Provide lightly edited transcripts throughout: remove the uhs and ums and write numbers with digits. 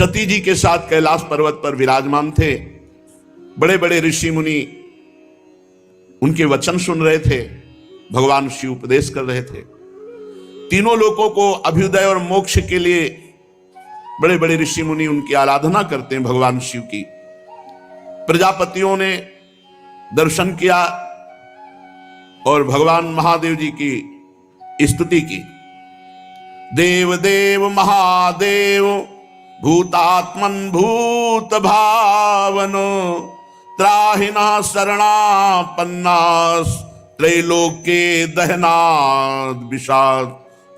सती जी के साथ कैलाश पर्वत पर विराजमान थे। बड़े बड़े ऋषि मुनि उनके वचन सुन रहे थे, भगवान शिव उपदेश कर रहे थे। तीनों लोगों को अभ्युदय और मोक्ष के लिए बड़े बड़े ऋषि मुनि उनकी आराधना करते हैं, भगवान शिव की। प्रजापतियों ने दर्शन किया और भगवान महादेव जी की स्तुति की। देव देव महादेव भूतात्मन भूत भावनो त्राहिना शरणापन्नास त्रैलोक्ये दहनाद विषाद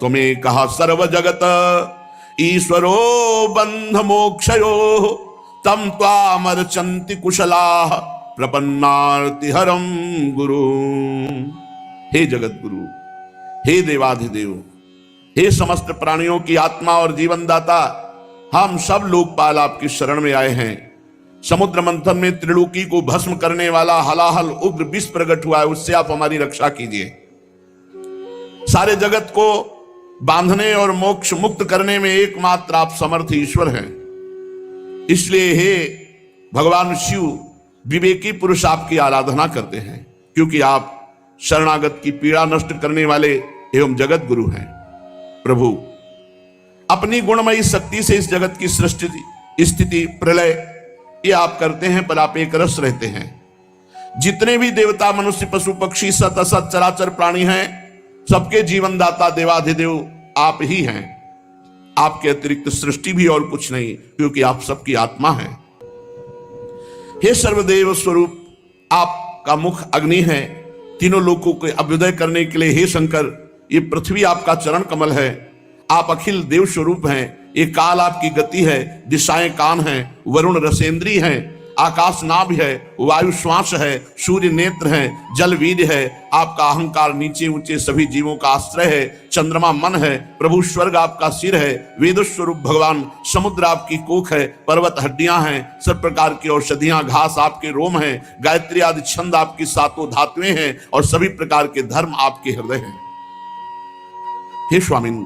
तुम्हें कहा सर्व जगत ईश्वरो बंध मोक्षयो तम त्वामर्चन्ति कुशला प्रपन्नार्ति हरम गुरु। हे जगत गुरु, हे देवाधिदेव, हे समस्त प्राणियों की आत्मा और जीवन दाता, हम सब लोकपाल आपकी शरण में आए हैं। समुद्र मंथन में त्रिलोकी को भस्म करने वाला हलाहल उग्र विष प्रकट हुआ है, उससे आप हमारी रक्षा कीजिए। सारे जगत को बांधने और मोक्ष मुक्त करने में एकमात्र आप समर्थ ईश्वर हैं। इसलिए हे भगवान शिव, विवेकी पुरुष आपकी आराधना करते हैं, क्योंकि आप शरणागत की पीड़ा नष्ट करने वाले एवं जगत गुरु हैं। प्रभु, अपनी गुणमयी शक्ति से इस जगत की सृष्टि, स्थिति, प्रलय ये आप करते हैं, पर आप एक रस रहते हैं। जितने भी देवता, मनुष्य, पशु, पक्षी, सत असत चराचर प्राणी हैं, सबके जीवन दाता देवाधिदेव आप ही हैं। आपके अतिरिक्त सृष्टि भी और कुछ नहीं, क्योंकि आप सबकी आत्मा हैं। हे सर्वदेव स्वरूप, आपका मुख अग्नि है। तीनों लोगों को अभ्युदय करने के लिए हे शंकर, ये पृथ्वी आपका चरण कमल है। आप अखिल देव स्वरूप हैं। ये काल आपकी गति है, दिशाएं कान हैं, वरुण रसेंद्री हैं, आकाश नाभ है, वायु श्वास है, सूर्य नेत्र है, जल वीर्य है। आपका अहंकार नीचे ऊंचे सभी जीवों का आश्रय है। चंद्रमा मन है, प्रभु स्वर्ग आपका सिर है, वेद स्वरूप भगवान समुद्र आपकी कोख है, पर्वत हड्डियां हैं, सब प्रकार की औषधियां घास आपके रोम हैं, गायत्री आदि छंद आपकी सातों धातुएं हैं, और सभी प्रकार के धर्म आपके हृदय हैं। हे स्वामी,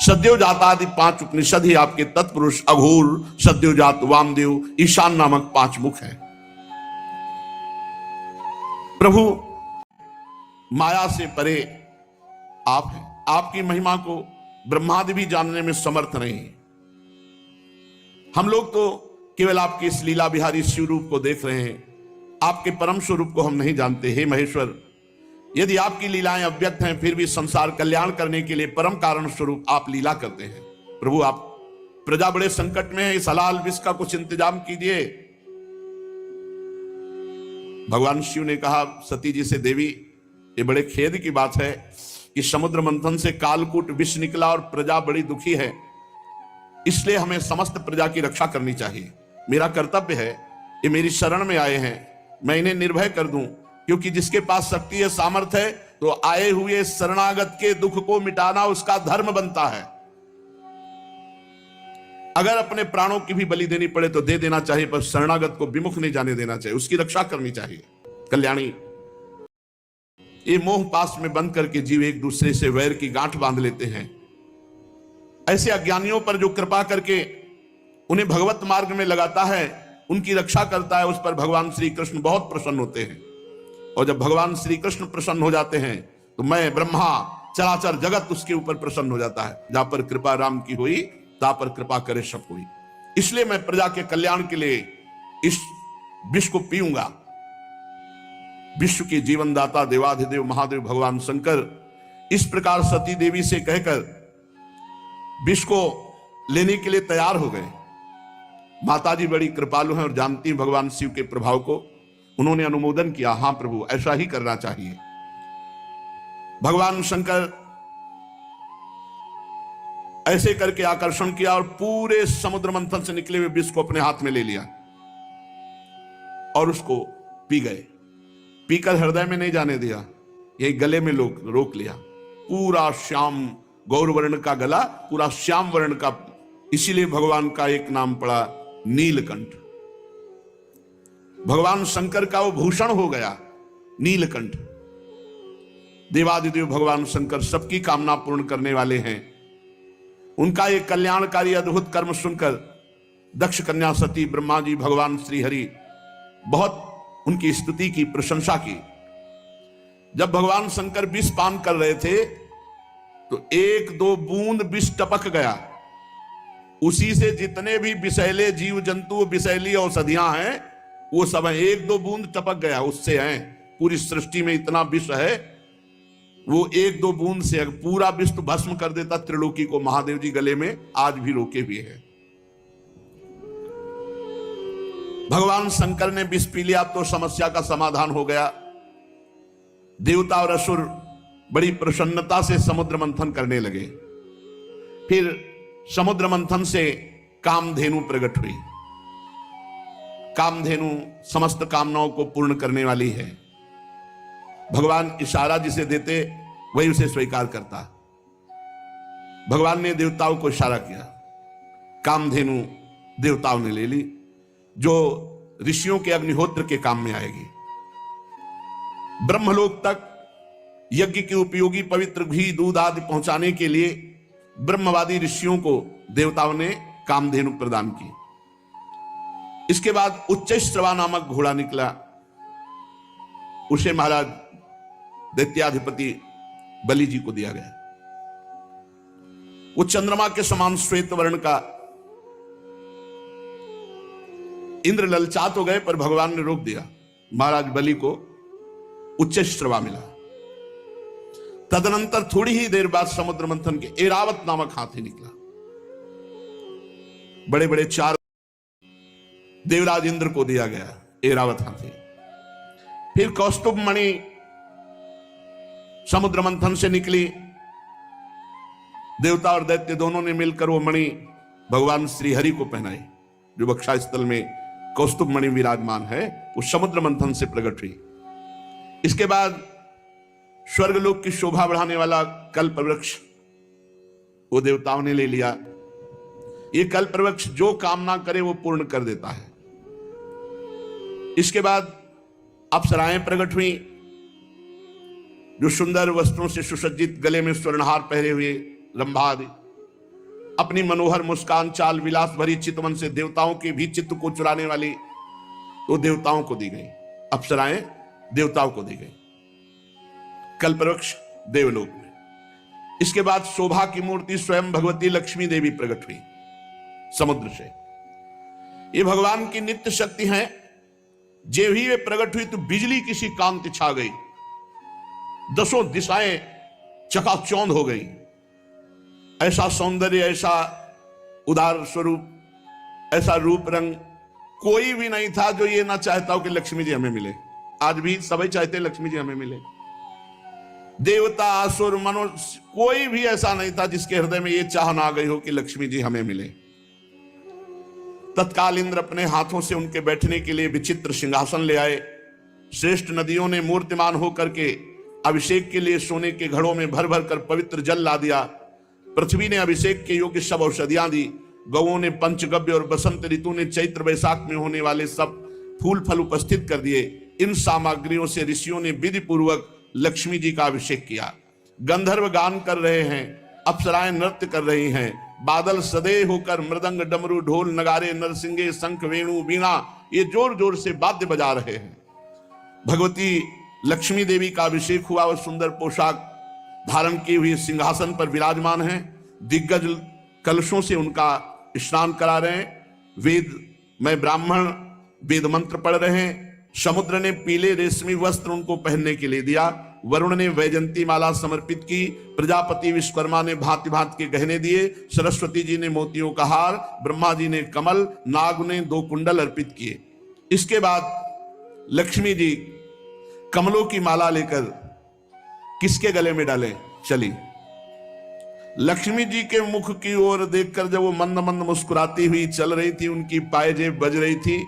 सद्योजात आदि 5 उपनिषद ही आपके तत्पुरुष अघोर, सद्योजात, वामदेव, ईशान नामक 5 मुख हैं। प्रभु, माया से परे आप हैं। आपकी महिमा को ब्रह्मादि भी जानने में समर्थ नहीं। हम लोग तो केवल आपके इस लीला बिहारी शिव रूप को देख रहे हैं, आपके परम स्वरूप को हम नहीं जानते। हे महेश्वर, यदि आपकी लीलाएं अव्यक्त हैं, फिर भी संसार कल्याण करने के लिए परम कारण स्वरूप आप लीला करते हैं। प्रभु, आप प्रजा बड़े संकट में है, इस हलाल विष का कुछ इंतजाम कीजिए। भगवान शिव ने कहा सती जी से, देवी, ये बड़े खेद की बात है कि समुद्र मंथन से कालकूट विष निकला और प्रजा बड़ी दुखी है। इसलिए हमें समस्त प्रजा की रक्षा करनी चाहिए। मेरा कर्तव्य है, ये मेरी शरण में आए हैं, मैं इन्हें निर्भय कर दूं, क्योंकि जिसके पास शक्ति है, सामर्थ्य है, तो आए हुए शरणागत के दुख को मिटाना उसका धर्म बनता है। अगर अपने प्राणों की भी बलि देनी पड़े तो दे देना चाहिए, पर शरणागत को विमुख नहीं जाने देना चाहिए, उसकी रक्षा करनी चाहिए। कल्याणी, ये मोह पास में बंद करके जीव एक दूसरे से वैर की गांठ बांध लेते हैं। ऐसे अज्ञानियों पर जो कृपा करके उन्हें भगवत मार्ग में लगाता है, उनकी रक्षा करता है, उस पर भगवान श्री कृष्ण बहुत प्रसन्न होते हैं। और जब भगवान श्री कृष्ण प्रसन्न हो जाते हैं, तो मैं ब्रह्मा चराचर जगत उसके ऊपर प्रसन्न हो जाता है। जहां पर कृपा राम की हुई, ता पर कृपा करे सब हुई। इसलिए मैं प्रजा के कल्याण के लिए इस विष को पीऊंगा। विश्व के जीवनदाता देवाधिदेव महादेव भगवान शंकर इस प्रकार सती देवी से कहकर विष को लेने के लिए तैयार हो गए। माताजी बड़ी कृपालु हैं और जानती हैं भगवान शिव के प्रभाव को। उन्होंने अनुमोदन किया, हां प्रभु, ऐसा ही करना चाहिए। भगवान शंकर ऐसे करके आकर्षण किया और पूरे समुद्र मंथन से निकले हुए विष को अपने हाथ में ले लिया और उसको पी गए। पीकर हृदय में नहीं जाने दिया, यही गले में रोक लिया। पूरा श्याम गौरवर्ण का गला, पूरा श्याम वर्ण का, इसीलिए भगवान का एक नाम पड़ा नीलकंठ। भगवान शंकर का वो भूषण हो गया नीलकंठ। देवादिदेव भगवान शंकर सबकी कामना पूर्ण करने वाले हैं। उनका ये कल्याणकारी अद्भुत कर्म सुनकर दक्ष कन्या सती ब्रह्मा जी भगवान श्री हरि बहुत उनकी स्तुति की, प्रशंसा की। जब भगवान शंकर विष पान कर रहे थे तो एक दो बूंद विष टपक गया, उसी से जितने भी विषैले जीव जंतु, विषैली औषधियां हैं वो सब हैं। एक दो बूंद टपक गया उससे हैं। पूरी सृष्टि में इतना विष है, वो एक दो बूंद से पूरा विष तो भस्म कर देता त्रिलोकी को। महादेव जी गले में आज भी रोके हुए हैं। भगवान शंकर ने विष पी लिया तो समस्या का समाधान हो गया। देवता और असुर बड़ी प्रसन्नता से समुद्र मंथन करने लगे। फिर समुद्र मंथन से कामधेनु प्रकट हुई। कामधेनु समस्त कामनाओं को पूर्ण करने वाली है। भगवान इशारा जिसे देते वही उसे स्वीकार करता। भगवान ने देवताओं को इशारा किया, कामधेनु देवताओं ने ले ली, जो ऋषियों के अग्निहोत्र के काम में आएगी। ब्रह्मलोक तक यज्ञ के उपयोगी पवित्र घी दूध आदि पहुंचाने के लिए ब्रह्मवादी ऋषियों को देवताओं ने कामधेनु प्रदान की। इसके बाद उच्चैश्रवा नामक घोड़ा निकला, उसे महाराज दैत्याधिपति बलि जी को दिया गया। वो चंद्रमा के समान श्वेत वर्ण का। इंद्र ललचा तो गए पर भगवान ने रोक दिया। महाराज बलि को उच्चैश्रवा मिला। तदनंतर थोड़ी ही देर बाद समुद्र मंथन के ऐरावत नामक हाथी निकला। बड़े बड़े 4 देवराज इंद्र को दिया गया ऐरावत हाथी। फिर कौस्तुभ मणि समुद्र मंथन से निकली। देवता और दैत्य दोनों ने मिलकर वो मणि भगवान श्री हरि को पहनाई। जो बक्षा स्थल में कौस्तुभ मणि विराजमान है वो समुद्र मंथन से प्रकट हुई। इसके बाद स्वर्गलोक की शोभा बढ़ाने वाला कल्प वृक्ष वो देवताओं ने ले लिया। ये कल्प वृक्ष जो कामना करे वो पूर्ण कर देता है। इसके बाद अप्सराएं प्रकट हुई, जो सुंदर वस्त्रों से सुसज्जित, गले में स्वर्णहार पहरे हुए रंभा आदि, अपनी मनोहर मुस्कान, चाल विलास भरी चितवन से देवताओं के भी चित्त को चुराने वाली तो देवताओं को दी गई। अप्सराएं देवताओं को दी गई। कल्पवृक्ष देवलोक में। इसके बाद शोभा की मूर्ति स्वयं भगवती लक्ष्मी देवी प्रकट हुई समुद्र से। ये भगवान की नित्य शक्ति है। जे भी वे प्रकट हुई तो बिजली किसी कांति छा गई, 10 दिशाएं चकाचौंध हो गई। ऐसा सौंदर्य, ऐसा उदार स्वरूप, ऐसा रूप रंग कोई भी नहीं था जो ये ना चाहता हो कि लक्ष्मी जी हमें मिले। आज भी सभी चाहते लक्ष्मी जी हमें मिले। देवता, असुर, मनुष्य, कोई भी ऐसा नहीं था जिसके हृदय में ये चाह ना आ गई हो कि लक्ष्मी जी हमें मिले। तत्काल इंद्र अपने हाथों से उनके बैठने के लिए विचित्र सिंहासन ले आए। श्रेष्ठ नदियों ने मूर्तिमान होकर के अभिषेक के लिए सोने के घड़ों में भर भर कर पवित्र जल ला दिया। पृथ्वी ने अभिषेक के योग्य सब औषधियां दी। गौओं ने पंचगव्य और बसंत ऋतु ने चैत्र वैशाख में होने वाले सब फूल फल उपस्थित कर दिए। इन सामग्रियों से ऋषियों ने विधि पूर्वक लक्ष्मी जी का अभिषेक किया। गंधर्व गान कर रहे हैं, अप्सराएं नृत्य कर रही हैं, बादल सदैव होकर मृदंग, डमरू, ढोल, नगारे, नरसिंगे, शंख, वेणु, वीणा ये जोर जोर से वाद्य बजा रहे हैं। भगवती लक्ष्मी देवी का अभिषेक हुआ। वह सुंदर पोशाक धारण की हुई सिंहासन पर विराजमान है। दिग्गज कलशों से उनका स्नान करा रहे हैं। वेद में ब्राह्मण वेद मंत्र पढ़ रहे हैं। समुद्र ने पीले रेशमी वस्त्र उनको पहनने के लिए दिया। वरुण ने वैजंती माला समर्पित की। प्रजापति विश्वकर्मा ने भांति भांति के गहने दिए। सरस्वती जी ने मोतियों का हार, ब्रह्मा जी ने कमल, नाग ने 2 कुंडल अर्पित किए। इसके बाद लक्ष्मी जी कमलों की माला लेकर किसके गले में डाले चली। लक्ष्मी जी के मुख की ओर देखकर जब वो मंद मंद मुस्कुराती हुई चल रही थी, उनकी पायजेब बज रही थी,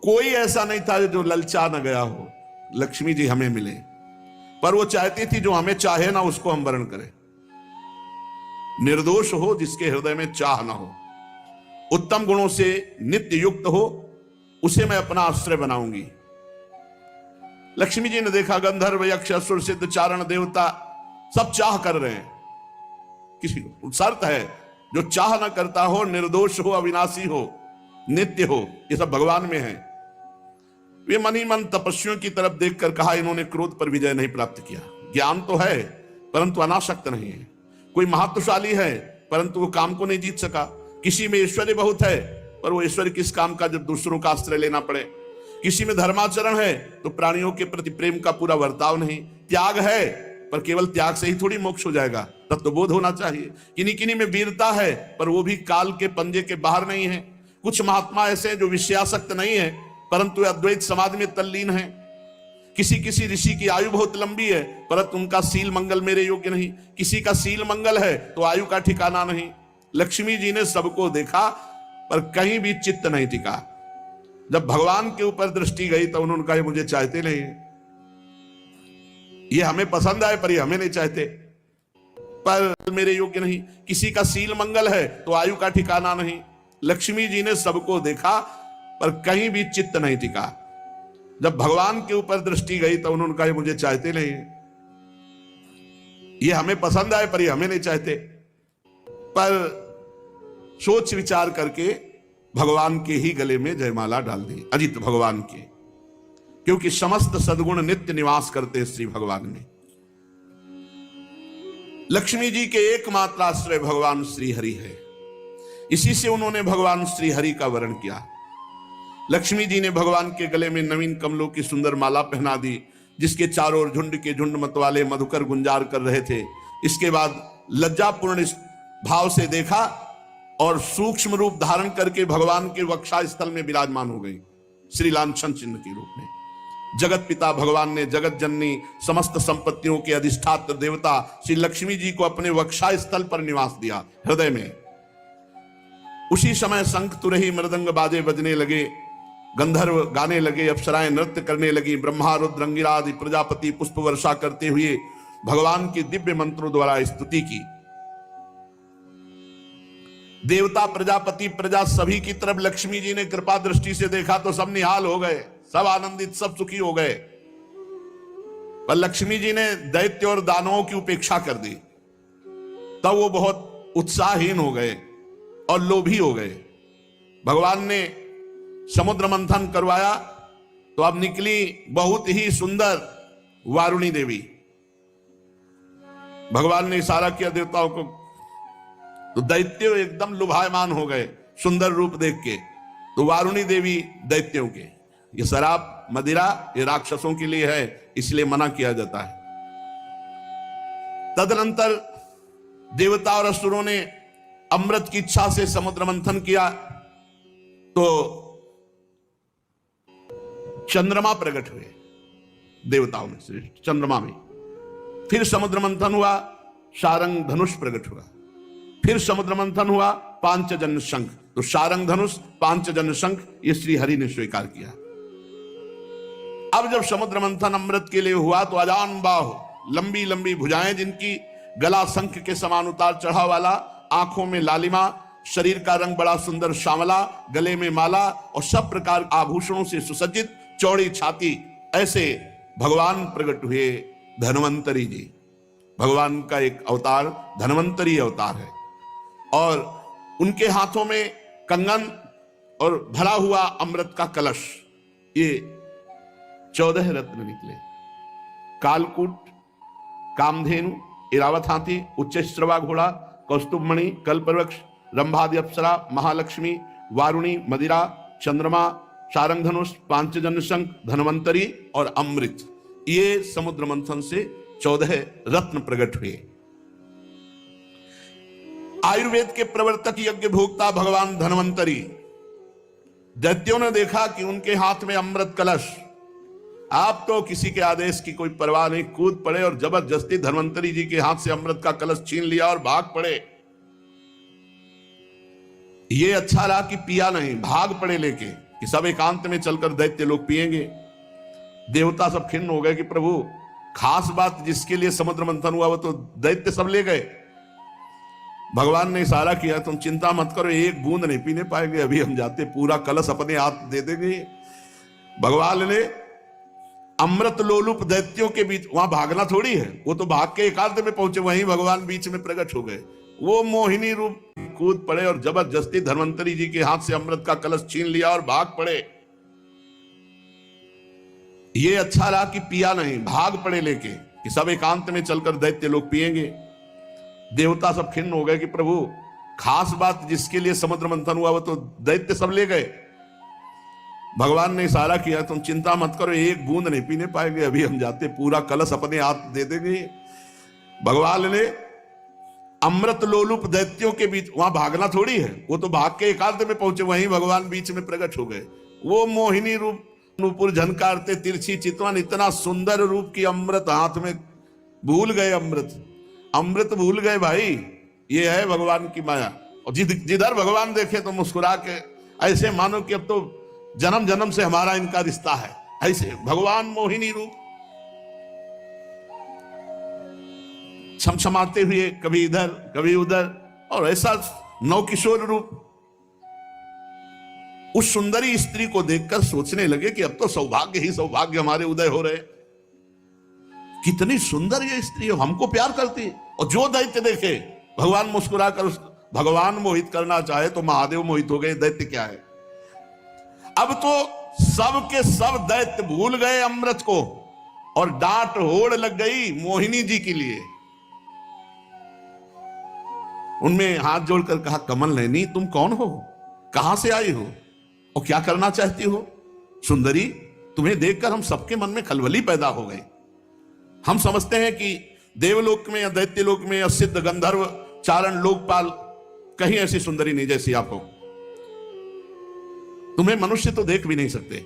कोई ऐसा नहीं था जो ललचा न गया हो लक्ष्मी जी हमें मिले। पर वो चाहती थी जो हमें चाहे ना उसको हम वरण करें। निर्दोष हो, जिसके हृदय में चाह ना हो, उत्तम गुणों से नित्य युक्त हो, उसे मैं अपना आश्रय बनाऊंगी। लक्ष्मी जी ने देखा गंधर्व, यक्ष, असुर, सिद्ध, चारण, देवता सब चाह कर रहे हैं। किसी को शर्त है जो चाह न करता हो, निर्दोष हो, अविनाशी हो, नित्य हो, ये सब भगवान में है। वे मन ही मन तपस्वियों की तरफ देखकर कहा, इन्होंने क्रोध पर विजय नहीं प्राप्त किया। ज्ञान तो है परंतु अनासक्त नहीं है। कोई महत्वशाली है परंतु वो काम को नहीं जीत सका। किसी में ऐश्वर्य बहुत है पर वो ऐश्वर्य किस काम का जब दूसरों का आश्रय लेना पड़े। किसी में धर्माचरण है तो प्राणियों के प्रति प्रेम का पूरा वर्ताव नहीं। त्याग है पर केवल त्याग से ही थोड़ी मोक्ष हो जाएगा, तब तो बोध होना चाहिए। किन्हीं किन्हीं में वीरता है पर वो भी काल के पंजे के बाहर नहीं है। कुछ महात्मा ऐसे हैं जो विषयासक्त नहीं है परंतु अद्वैत समाज में तल्लीन है। किसी किसी ऋषि की आयु बहुत लंबी है परंतु उनका सील मंगल मेरे योग्य नहीं। किसी का सील मंगल है तो आयु का ठिकाना नहीं। लक्ष्मी जी ने सबको देखा पर कहीं भी चित्त नहीं टिका। जब भगवान के ऊपर दृष्टि गई तो उन्होंने कहा, मुझे चाहते नहीं है, ये हमें पसंद आए पर ये हमें नहीं चाहते, पर मेरे योग्य नहीं। किसी का सील मंगल है तो आयु का ठिकाना नहीं। लक्ष्मी जी ने सबको देखा पर कहीं भी चित्त नहीं टिका। जब भगवान के ऊपर दृष्टि गई तो उन्होंने कहा, मुझे चाहते नहीं है, ये हमें पसंद आए पर ये हमें नहीं चाहते। पर सोच विचार करके भगवान के ही गले में जयमाला डाल दी, अजित भगवान के, क्योंकि समस्त सद्गुण नित्य निवास करते श्री भगवान में। लक्ष्मी जी के एकमात्र आश्रय भगवान श्री हरि है। इसी से उन्होंने भगवान श्री हरि का वर्ण किया। लक्ष्मी जी ने भगवान के गले में नवीन कमलों की सुंदर माला पहना दी, जिसके चारों ओर झुंड के झुंड मतवाले मधुकर गुंजार कर रहे थे। इसके बाद लज्जापूर्ण भाव से देखा और सूक्ष्म रूप धारण करके भगवान के वक्षा स्थल में विराजमान हो गई, श्री लांछन चिन्ह के रूप में। जगत पिता भगवान ने जगत जननी समस्त संपत्तियों के अधिष्ठात्र देवता श्री लक्ष्मी जी को अपने वक्षा स्थल पर निवास दिया, हृदय में। उसी समय शंख तुरही मृदंग बाजे बजने लगे, गंधर्व गाने लगे, अप्सराएं नृत्य करने लगी, ब्रह्मा रुद्र अंगिरा आदि प्रजापति पुष्प वर्षा करते हुए भगवान की दिव्य मंत्रों द्वारा स्तुति की। देवता प्रजापति प्रजा सभी की तरफ लक्ष्मी जी ने कृपा दृष्टि से देखा तो सब निहाल हो गए, सब आनंदित, सब सुखी हो गए। पर लक्ष्मी जी ने दैत्य और दानवों की उपेक्षा कर दी, तब वो बहुत उत्साहहीन हो गए और लोभी हो गए। भगवान ने समुद्र मंथन करवाया तो अब निकली बहुत ही सुंदर वारुणी देवी। भगवान ने इशारा किया देवताओं को, तो दैत्य एकदम लुभायमान हो गए सुंदर रूप देख के। तो वारुणी देवी दैत्यों के, ये शराब मदिरा ये राक्षसों के लिए है, इसलिए मना किया जाता है। तदनंतर देवता और असुरों ने अमृत की इच्छा से समुद्र मंथन किया तो चंद्रमा प्रकट हुए देवताओं में से, चंद्रमा में। फिर समुद्र मंथन हुआ, शारंग धनुष प्रकट हुआ। फिर समुद्र मंथन हुआ, पांचजन्य शंख। तो शारंग धनुष, पांचजन्य शंख ये श्री हरि ने स्वीकार किया। अब जब समुद्र मंथन अमृत के लिए हुआ तो अजान बाहु, लंबी लंबी भुजाएं जिनकी, गला शंख के समान उतार चढ़ाव वाला, आंखों में लालिमा, शरीर का रंग बड़ा सुंदर श्यामला, गले में माला और सब प्रकार आभूषणों से सुसज्जित, चौड़ी छाती, ऐसे भगवान प्रकट हुए धन्वंतरी जी। भगवान का एक अवतार धन्वंतरी अवतार है और उनके हाथों में कंगन और भरा हुआ अमृत का कलश। ये 14 रत्न निकले, कालकूट, कामधेनु, इरावत हाथी, उच्चश्रवा घोड़ा, कौस्तुभमणि, कल्पवृक्ष, रंभादि अप्सरा, महालक्ष्मी, वारुणी, मदिरा, चंद्रमा, शारंग धनुष, पांचजन्य शंख, धन्वंतरी और अमृत, ये समुद्र मंथन से 14 रत्न प्रकट हुए। आयुर्वेद के प्रवर्तक यज्ञ भोक्ता भगवान धन्वंतरी, दैत्यों ने देखा कि उनके हाथ में अमृत कलश, आप तो किसी के आदेश की कोई परवाह नहीं, कूद पड़े और जबरदस्ती धन्वंतरी जी के हाथ से अमृत का कलश छीन लिया और भाग पड़े। ये अच्छा रहा कि पिया नहीं, भाग पड़े लेके कि सब एकांत में चलकर दैत्य लोग पिएंगे। देवता सब खिन्न हो गए कि प्रभु, खास बात जिसके लिए समुद्र मंथन हुआ वो तो दैत्य सब ले गए। भगवान ने इशारा किया, तुम चिंता मत करो, एक बूंद नहीं पीने पाएंगे, अभी हम जाते पूरा कलश अपने हाथ दे देंगे। भगवान ने अमृत लोलुप दैत्यों के बीच, वहां भागना थोड़ी है, वो तो भाग के एकांत में पहुंचे, वहीं भगवान बीच में प्रकट हो गए। वो मोहिनी रूप कूद पड़े और जबरदस्ती धन्वंतरी जी के हाथ से अमृत का कलश छीन लिया और भाग पड़े। ये अच्छा रहा कि पिया नहीं, भाग पड़े लेके कि सब एकांत में चलकर दैत्य लोग पिएंगे। देवता सब खिन्न हो गए कि प्रभु खास बात जिसके लिए समुद्र मंथन हुआ वो तो दैत्य सब ले गए। भगवान ने इशारा किया तुम चिंता मत करो, एक बूंद नहीं पीने पाएंगे, अभी हम जाते पूरा कलश अपने हाथ दे देंगे। भगवान ने अमृत लोलुप दैत्यों के बीच, वहां भागना थोड़ी है, वो तो भाग के एकांत में पहुंचे, वहीं भगवान बीच में प्रकट हो गए। वो मोहिनी रूप नूपुर झनकारते तिरछी चितवन, इतना सुंदर रूप की अमृत हाथ में, भूल गए अमृत भूल गए भाई। ये है भगवान की माया। और जिधर भगवान देखे तो मुस्कुरा के ऐसे मानो कि अब तो जन्म जन्म से हमारा इनका रिश्ता है। ऐसे भगवान मोहिनी रूप छमछमाते हुए कभी इधर कभी उधर, और ऐसा नवकिशोर रूप। उस सुंदरी स्त्री को देखकर सोचने लगे कि अब तो सौभाग्य ही सौभाग्य हमारे उदय हो रहे। कितनी सुंदर ये स्त्री है, हमको प्यार करती है। और जो दैत्य देखे भगवान मुस्कुरा कर, भगवान मोहित करना चाहे तो महादेव मोहित हो गए, दैत्य क्या है। अब तो सब के सब दैत्य भूल गए अमृत को और डांट होड़ लग गई मोहिनी जी के लिए। उनमें हाथ जोड़कर कहा कमल नैनी तुम कौन हो, कहां से आई हो और क्या करना चाहती हो। सुंदरी तुम्हें देखकर हम सबके मन में खलबली पैदा हो गई। हम समझते हैं कि देवलोक में या दैत्य लोक में या सिद्ध गंधर्व चारण लोकपाल कहीं ऐसी सुंदरी नहीं जैसी आप हो। तुम्हें मनुष्य तो देख भी नहीं सकते।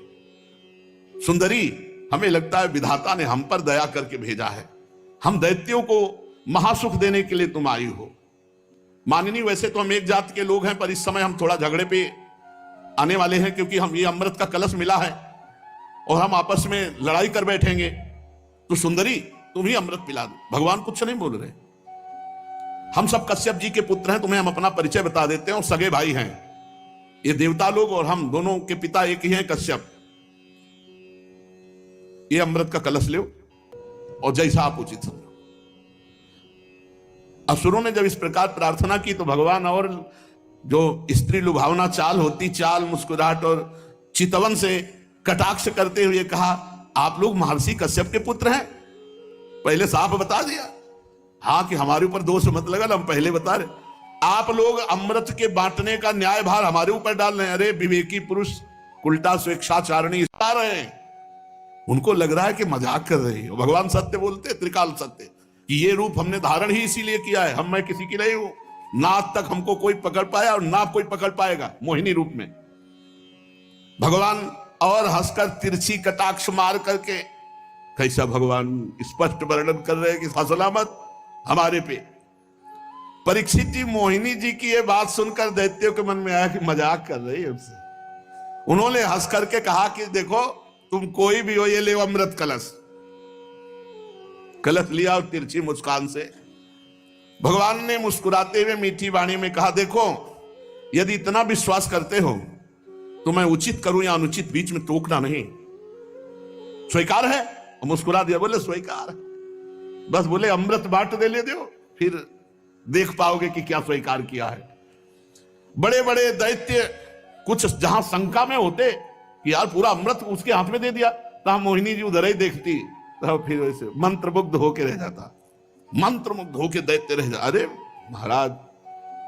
सुंदरी हमें लगता है विधाता ने हम पर दया करके भेजा है, हम दैत्यों को महासुख देने के लिए तुम आई हो। मानिनी वैसे तो हम एक जात के लोग हैं, पर इस समय हम थोड़ा झगड़े पे आने वाले हैं, क्योंकि हम ये अमृत का कलश मिला है और हम आपस में लड़ाई कर बैठेंगे। तो सुंदरी तुम ही अमृत पिला दो। भगवान कुछ नहीं बोल रहे। हम सब कश्यप जी के पुत्र हैं, तुम्हें हम अपना परिचय बता देते हैं और सगे भाई हैं। ये देवता लोग और हम दोनों के पिता एक ही हैं, कश्यप। ये अमृत का कलश लो और जैसा आप उचित समझो। असुरों ने जब इस प्रकार प्रार्थना की तो भगवान और जो स्त्री लुभावना चाल होती, चाल मुस्कुराहट और चितवन से कटाक्ष करते हुए कहा आप लोग महर्षि कश्यप के पुत्र हैं। पहले साफ बता दिया, हाँ कि हमारे ऊपर दोष मत लगा, हम पहले बता रहे। आप लोग अमृत के बांटने का न्याय भार हमारे ऊपर डाल रहे हैं। अरे विवेकी पुरुष उल्टा स्वेच्छाचारणी आ रहे हैं, उनको लग रहा है कि मजाक कर रही है। भगवान सत्य बोलते, त्रिकाल सत्य, कि ये रूप हमने धारण ही इसीलिए किया है, मैं किसी की नहीं हूं, ना आज तक हमको कोई पकड़ पाया और ना कोई पकड़ पाएगा। मोहिनी रूप में भगवान और हंसकर तिरछी कटाक्ष मार करके, कैसा भगवान स्पष्ट वर्णन कर रहे हैं कि हंसला मत हमारे पे। परीक्षित जी मोहिनी जी की ये बात सुनकर दैत्यों के मन में आया कि मजाक कर रही है हमसे। उन्होंने हंस करके कहा कि देखो तुम कोई भी हो, ये ले अमृत कलश। कलश लिया और तिरछी मुस्कान से भगवान ने मुस्कुराते हुए मीठी वाणी में कहा देखो यदि इतना विश्वास करते हो तो मैं उचित करूं या अनुचित बीच में टोकना नहीं। स्वीकार है? और मुस्कुरा दिया, बोले स्वीकार है। बस बोले अमृत बांट दे ले दो, फिर देख पाओगे कि क्या स्वीकार किया है। बड़े बड़े दैत्य कुछ जहां शंका में होते कि यार पूरा अमृत उसके हाथ में दे दिया, तो मोहिनी जी उधर ही देखती, तो फिर वैसे मंत्रमुग्ध होके रह जाता, मंत्रमुग्ध होके दैत्य रह जाता। अरे महाराज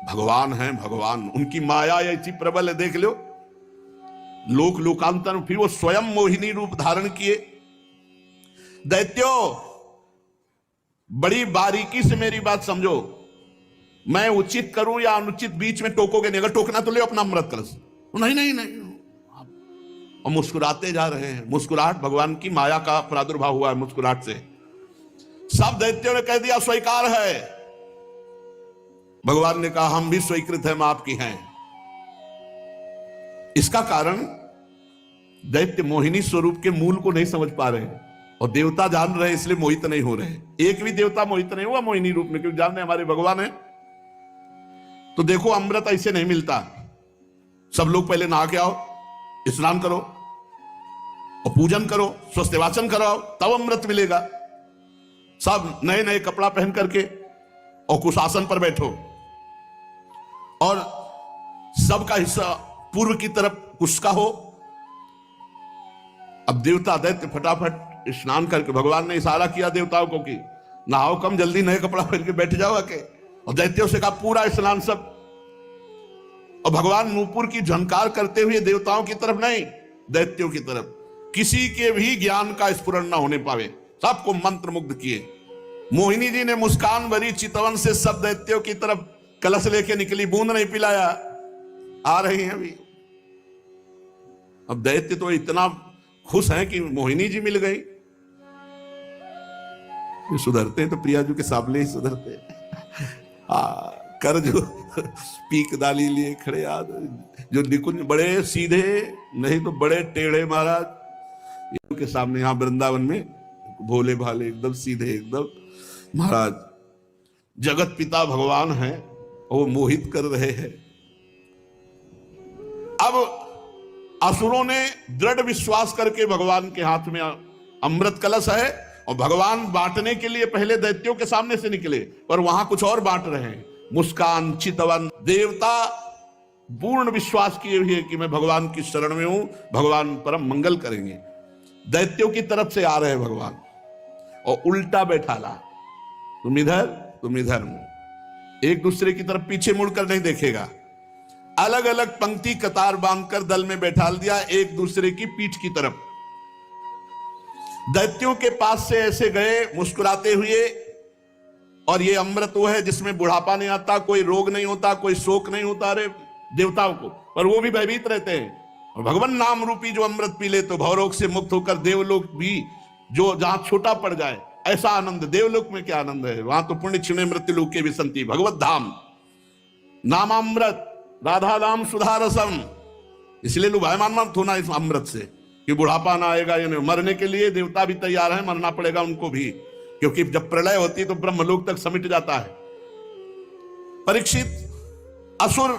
भगवान है, भगवान, उनकी माया ऐसी प्रबल है, देख लो लोक लोकांतर। फिर वो स्वयं मोहिनी रूप धारण किए। दैत्यों बड़ी बारीकी से मेरी बात समझो, मैं उचित करूं या अनुचित बीच में टोकोगे नहीं। अगर टोकना तो ले अपना अमृत कलश। नहीं नहीं नहीं, और मुस्कुराते जा रहे हैं। मुस्कुराहट भगवान की माया का प्रादुर्भाव हुआ है मुस्कुराहट से। सब दैत्यों ने कह दिया स्वीकार है। भगवान ने कहा हम भी स्वीकृत हैं, मां आपकी हैं। इसका कारण दैत्य मोहिनी स्वरूप के मूल को नहीं समझ पा रहे और देवता जान रहे, इसलिए मोहित नहीं हो रहे। एक भी देवता मोहित नहीं हुआ मोहिनी रूप में, क्योंकि जान रहे हमारे भगवान है। तो देखो अमृत ऐसे नहीं मिलता। सब लोग पहले नहा के आओ, स्नान करो और पूजन करो, स्वस्थवाचन कराओ, तब अमृत मिलेगा। सब नए नए कपड़ा पहन करके और कुशासन पर बैठो, और सबका हिस्सा पूर्व की तरफ उसका हो। अब देवता दैत्य फटाफट स्नान करके, भगवान ने इशारा किया देवताओं को कि नहाओ कम, जल्दी नए कपड़ा पहन के बैठ जाओ आके। और दैत्यों से कहा पूरा स्नान सब। और भगवान नूपुर की झंकार करते हुए देवताओं की तरफ नहीं, दैत्यों की तरफ, किसी के भी ज्ञान का स्फुरण न होने पावे, सबको मंत्र मुग्ध किए। मोहिनी जी ने मुस्कान भरी चितवन से सब दैत्यों की तरफ कलश लेके निकली, बूंद नहीं पिलाया, आ रही हैं अभी। अब दैत्य तो इतना खुश हैं कि मोहिनी जी मिल गई। ये सुधरते हैं तो प्रियाजू के सामने ही सुधरते कर जो पीक दाली लिए खड़े याद, जो निकुंज बड़े सीधे नहीं तो बड़े टेढ़े महाराज के सामने, यहां वृंदावन में भोले भाले एकदम सीधे एकदम महाराज। जगत पिता भगवान है, वो मोहित कर रहे हैं। अब असुरों ने दृढ़ विश्वास करके भगवान के हाथ में अमृत कलश है और भगवान बांटने के लिए पहले दैत्यों के सामने से निकले, पर वहां कुछ और बांट रहे हैं। मुस्कान चितवन देवता पूर्ण विश्वास किए हुए कि मैं भगवान की शरण में हूं, भगवान परम मंगल करेंगे। दैत्यों की तरफ से आ रहे हैं भगवान और उल्टा बैठा ला, तुम इधर तुम इधर, एक दूसरे की तरफ पीछे मुड़कर नहीं देखेगा। अलग अलग पंक्ति कतार बांधकर दल में बैठाल दिया, एक दूसरे की पीठ की तरफ। दैत्यों के पास से ऐसे गए मुस्कुराते हुए, और ये अमृत वो है जिसमें बुढ़ापा नहीं आता, कोई रोग नहीं होता, कोई शोक नहीं होता। अरे देवताओं को, पर वो भी भयभीत रहते हैं। और भगवान नाम रूपी जो अमृत पी ले तो भवरोग से मुक्त होकर देवलोक भी, जो जहां छोटा पड़ जाए, ऐसा आनंद देवलोक में क्या आनंद है। वहां तो पुण्य क्षिणे मृत्यु लोके विसंति, भगवत धाम नामामृत राधा नाम सुधा रसम। इसलिए लुभायमान मत होना इस अमृत से कि बुढ़ापा ना आएगा, यानी मरने के लिए देवता भी तैयार है, मरना पड़ेगा उनको भी, क्योंकि जब प्रलय होती है तो ब्रह्मलोक तक समिट जाता है। परीक्षित असुर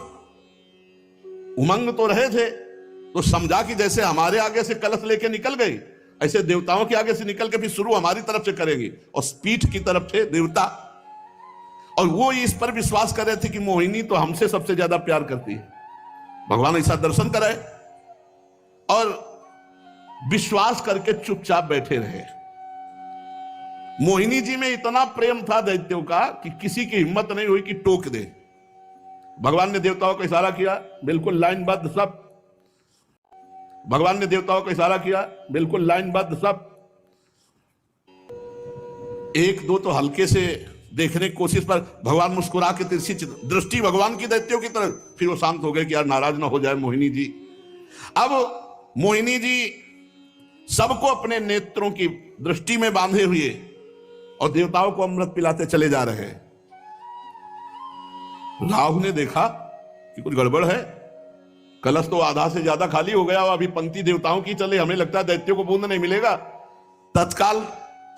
उमंग तो रहे थे, तो समझा कि जैसे हमारे आगे से कलश लेके निकल गई, ऐसे देवताओं के आगे से निकल के भी शुरू हमारी तरफ से करेंगे। और पीठ की तरफ थे देवता, और वो इस पर विश्वास कर रहे थे कि मोहिनी तो हमसे सबसे ज्यादा प्यार करती है। भगवान ऐसा दर्शन कराए और विश्वास करके चुपचाप बैठे रहे। मोहिनी जी में इतना प्रेम था दैत्यों का कि किसी की हिम्मत नहीं हुई कि टोक दे। भगवान ने देवताओं को इशारा किया, बिल्कुल लाइनबद्ध सब। भगवान ने देवताओं को इशारा किया, बिल्कुल लाइनबद्ध सब। एक दो तो हल्के से देखने की कोशिश पर भगवान मुस्कुरा के तिरछी दृष्टि भगवान की दैत्यों की तरफ, फिर वो शांत हो गए कि यार नाराज ना हो जाए मोहिनी जी। अब मोहिनी जी सबको अपने नेत्रों की दृष्टि में बांधे हुए और देवताओं को अमृत पिलाते चले जा रहे हैं। राहु ने देखा कि कुछ गड़बड़ है, कलश तो आधा से ज्यादा खाली हो गया, अभी पंक्ति देवताओं की चले, हमें लगता है दैत्यों को बूंद नहीं मिलेगा। तत्काल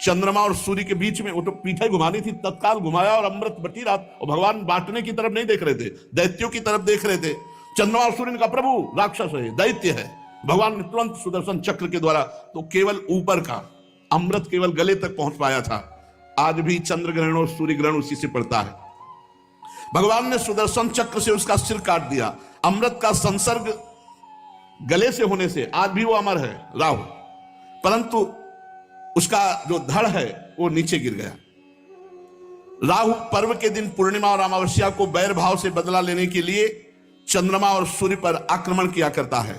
चंद्रमा और सूर्य के बीच में, वो तो पीठे घुमानी थी, तत्काल घुमाया और अमृत बटी रहा। और भगवान बांटने की तरफ नहीं देख रहे थे, दैत्यों की तरफ देख रहे थे। चंद्रमा और सूर्य का प्रभु राक्षस है, दैत्य है। भगवान ने तुरंत सुदर्शन चक्र के द्वारा तो केवल ऊपर का अमृत केवल गले तक पहुंच पाया था। आज भी चंद्र ग्रहण और सूर्य ग्रहण उसी से पड़ता है। भगवान ने सुदर्शन चक्र से उसका सिर काट दिया। अमृत का संसर्ग गले से होने से आज भी वो अमर है राहु, परंतु उसका जो धड़ है वो नीचे गिर गया। राहु पर्व के दिन पूर्णिमा और अमावस्या को बैर भाव से बदला लेने के लिए चंद्रमा और सूर्य पर आक्रमण किया करता है।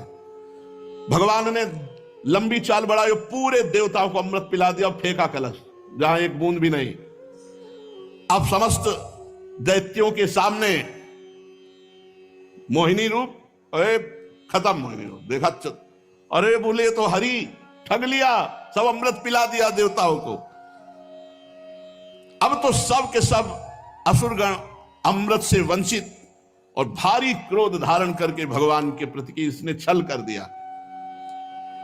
भगवान ने लंबी चाल बढ़ाई, पूरे देवताओं को अमृत पिला दिया और फेंका कलश, जहां एक बूंद भी नहीं। अब समस्त दैत्यों के सामने मोहिनी रूप, अरे खत्म मोहिनी रूप देखा, अरे बोले तो हरि ठग लिया, सब अमृत पिला दिया देवताओं को। अब तो सब के सब असुरगण अमृत से वंचित और भारी क्रोध धारण करके भगवान के प्रति इसने छल कर दिया।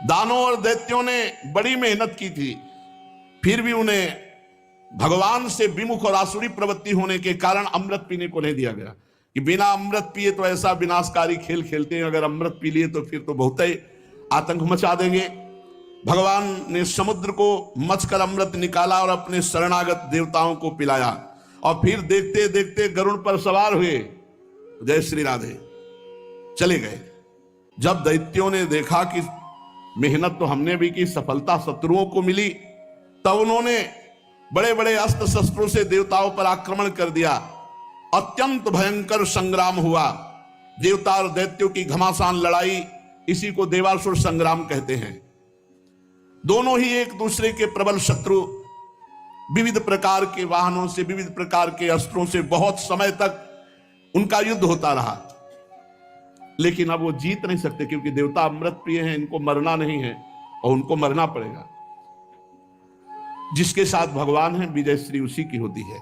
दानों और दैत्यों ने बड़ी मेहनत की थी, फिर भी उन्हें भगवान से विमुख और आसुरी प्रवृत्ति होने के कारण अमृत पीने को नहीं दिया गया कि बिना अमृत पिए तो ऐसा विनाशकारी खेल खेलते हैं, अगर अमृत पी लिए तो फिर तो बहुत ही आतंक मचा देंगे। भगवान ने समुद्र को मथकर अमृत निकाला और अपने शरणागत देवताओं को पिलाया, और फिर देखते देखते गरुड़ पर सवार हुए। जय श्री राधे, चले गए। जब दैत्यों ने देखा कि मेहनत तो हमने भी की, सफलता शत्रुओं को मिली, तब उन्होंने बड़े बड़े अस्त्र शस्त्रों से देवताओं पर आक्रमण कर दिया। अत्यंत भयंकर संग्राम हुआ, देवता और दैत्यों की घमासान लड़ाई, इसी को देवासुर संग्राम कहते हैं। दोनों ही एक दूसरे के प्रबल शत्रु, विविध प्रकार के वाहनों से, विविध प्रकार के अस्त्रों से बहुत समय तक उनका युद्ध होता रहा। लेकिन अब वो जीत नहीं सकते, क्योंकि देवता अमृत प्रिय हैं, इनको मरना नहीं है और उनको मरना पड़ेगा। जिसके साथ भगवान है, विजय श्री उसी की होती है,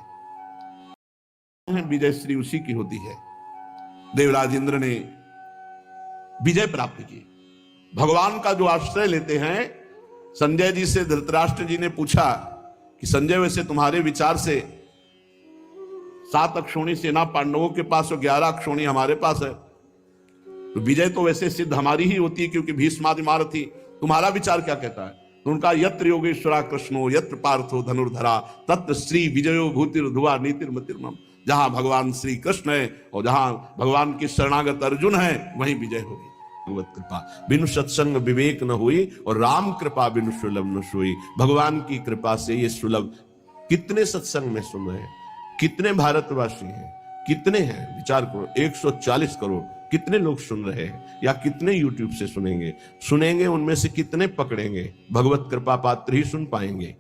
विजय श्री उसी की होती है। देवराज इंद्र ने विजय प्राप्त की। भगवान का जो आश्रय लेते हैं, संजय जी से धृतराष्ट्र जी ने पूछा कि संजय, वैसे तुम्हारे विचार से 7 अक्षौणी सेना पांडवों के पास और 11 अक्षौणी हमारे पास है, तो विजय तो वैसे सिद्ध हमारी ही होती है, क्योंकि भीष्मादि महारथी। तुम्हारा विचार क्या कहता है? तो उनका यत्र योगेश्वरा कृष्णो यत्र पार्थो धनुर्धरा तत्र श्री विजयो भूतिर्धुवा नीतिर्मतिर्मम। जहां भगवान श्री कृष्ण है और जहां भगवान की शरणागत अर्जुन है, वहीं विजय होगी। भगवत कृपा बिनु सत्संग विवेक न हुई, और राम कृपा बिनु सुलभ न सोई। भगवान की कृपा से ये सुलभ। कितने सत्संग में सुन रहे हैं, कितने भारतवासी हैं, कितने हैं? विचार करो, 140 करोड़। कितने लोग सुन रहे हैं, या कितने यूट्यूब से सुनेंगे? उनमें से कितने पकड़ेंगे? भगवत कृपा पात्र ही सुन पाएंगे।